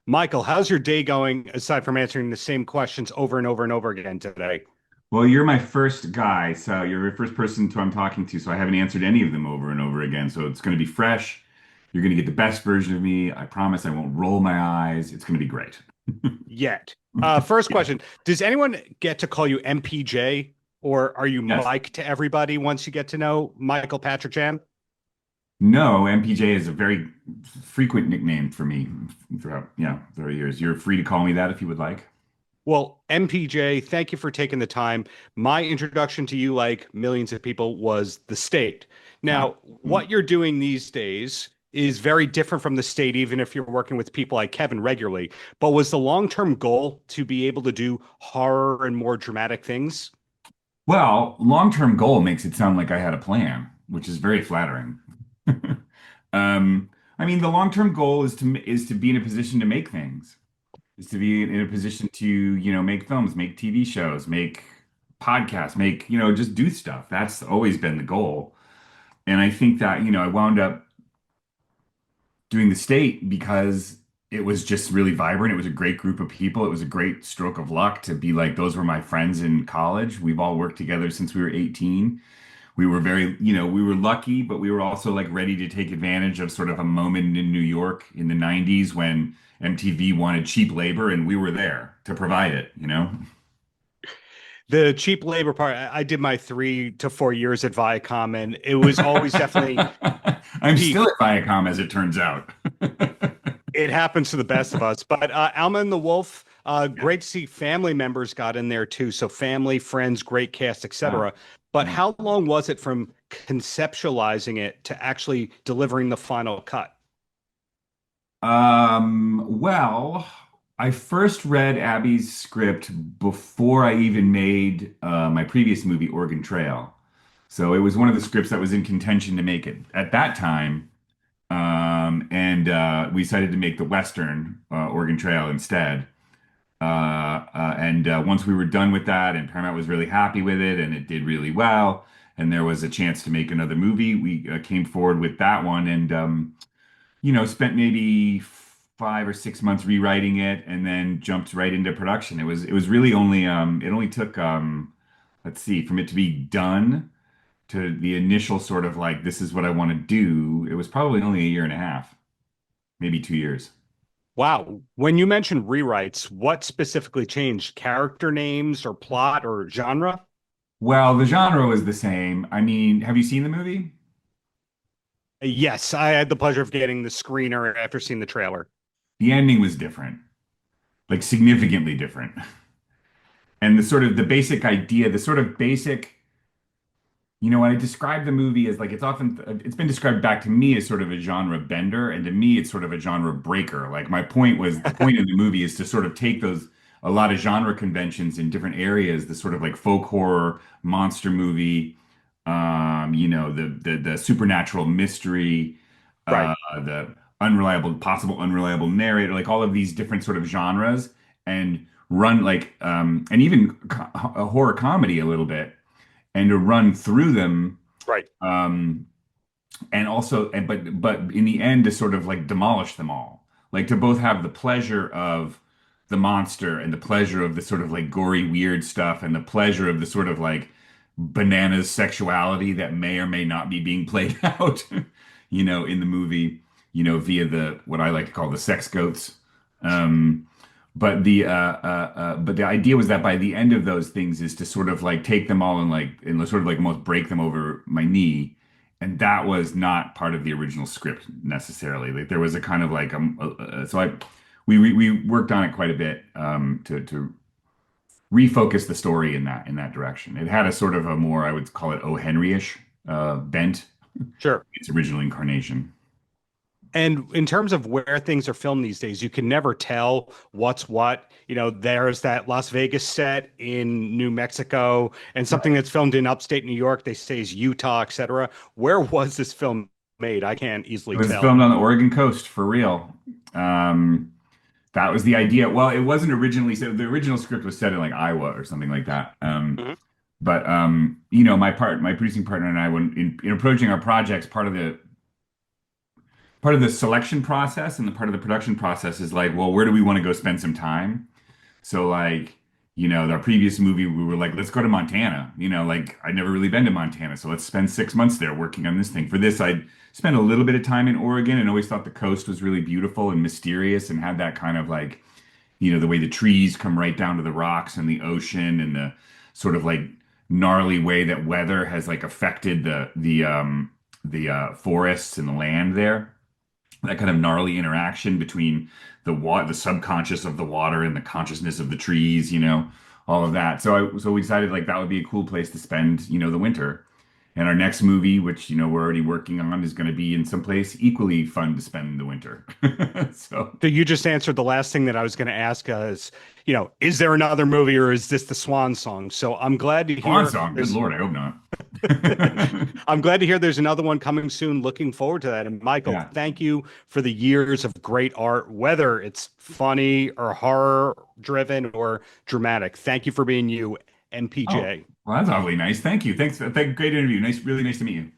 Michael, how's your day going aside from answering the same questions over and over and over again today? Well, you're my first guy, so you're the first person I'm talking to, so I haven't answered any of them over and over again. So it's going to be fresh. You're going to get the best version of me. I promise I won't roll my eyes. It's going to be great. Yet. First Yeah. question. Does anyone get to call you MPJ or are you Yes. Mike to everybody once you get to know Michael Patrick Jann? No, MPJ is a very frequent nickname for me throughout, throughout years. You're free to call me that if you would like. Well, MPJ, thank you for taking the time. My introduction to you, like millions of people, was the state. Ah, Now, mm. what you're doing these days is very different from the state, even if you're working with people like Kevin regularly. But was the long-term goal to be able to do horror and more dramatic things? Well, long-term goal makes it sound like I had a plan, which is very flattering. I mean, the long-term goal is to be in a position to make things. Is to be in a position to, make films, make TV shows, make podcasts, make, just do stuff. That's always been the goal. And I think that, I wound up doing the state because it was just really vibrant. It was a great group of people. It was a great stroke of luck to be like, those were my friends in college. We've all worked together since we were 18. We were very, we were lucky, but we were also like ready to take advantage of sort of a moment in New York in the 90s when MTV wanted cheap labor and we were there to provide it. The cheap labor part, I did my 3 to 4 years at Viacom, and it was always definitely I'm still peak. at Viacom as it turns out. It happens to the best of us. But Alma and the Wolf, Yeah. great to see family members got in there too. So family, friends, great cast, Ah, etc. But yeah. how long was it from conceptualizing it to actually delivering the final cut? Well, I first read Abby's script before I even made my previous movie, Oregon Trail. So it was one of the scripts that was in contention to make it at that time. And we decided to make the Western, Oregon Trail instead. And once we were done with that, and Paramount was really happy with it, and it did really well, and there was a chance to make another movie, we came forward with that one, and spent maybe 5 or 6 months rewriting it, and then jumped right into production. It was really only it only took let's see, from it to be done to the initial sort of like this is what I want to do. It was probably only a year and a half, maybe 2 years. Wow. When you mentioned rewrites, what specifically changed? Character names or plot or genre? Well, the genre was the same. I mean, have you seen the movie? Yes, I had the pleasure of getting the screener after seeing the trailer. The ending was different, like significantly different. And the sort of the basic idea, the sort of basic, when I describe the movie as like it's been described back to me as sort of a genre bender, and to me it's sort of a genre breaker. Like my point was the point of the movie is to sort of take those a lot of genre conventions in different areas, the sort of like folk horror, monster movie, the supernatural mystery, Right. the possible unreliable narrator, like all of these different sort of genres, and run like and even a horror comedy a little bit, and to run through them, Right. um, and also, but in the end to sort of like demolish them all, like to both have the pleasure of the monster and the pleasure of the sort of like gory weird stuff and the pleasure of the sort of like bananas sexuality that may or may not be being played out, in the movie, via the what I like to call the sex goats. Um, but the idea was that by the end of those things is to sort of like take them all and sort of like almost break them over my knee, and that was not part of the original script necessarily. Like there was a kind of like so I we worked on it quite a bit to refocus the story in that direction. It had a sort of a more, I would call it O. Henry-ish bent, Sure. its original incarnation. And in terms of where things are filmed these days, you can never tell what's what. There's that Las Vegas set in New Mexico and something Right. that's filmed in upstate New York, they say is Utah, etc. Where was this film made? I can't It easily was tell. filmed on the Oregon coast for real. Um, that was the idea. Well, it wasn't originally, so the original script was set in like Iowa or something like that. Mhm. But my producing partner and I, when in approaching our projects, part of the selection process and the part of the production process is like, well, where do we want to go spend some time? So like, our previous movie, we were like, let's go to Montana. Like I'd never really been to Montana, so let's spend 6 months there working on this thing. For this, I'd spent a little bit of time in Oregon and always thought the coast was really beautiful and mysterious and had that kind of like, the way the trees come right down to the rocks and the ocean and the sort of like gnarly way that weather has like affected the forests and the land there. That kind of gnarly interaction between the subconscious of the water and the consciousness of the trees, all of that. So we decided like that would be a cool place to spend, the winter. And our next movie, which we're already working on, is going to be in some place equally fun to spend the winter. So So you just answered the last thing that I was going to ask is there another movie or is this the swan song? So I'm glad to hear swan song. Good Lord, I hope not. I'm glad to hear there's another one coming soon. Looking forward to that. And Michael, Yeah. thank you for the years of great art, whether it's funny or horror driven or dramatic. Thank you for being you, Oh, MPJ. well, that's awfully nice. Thank you. Thanks. Great interview. Nice, really nice to meet you.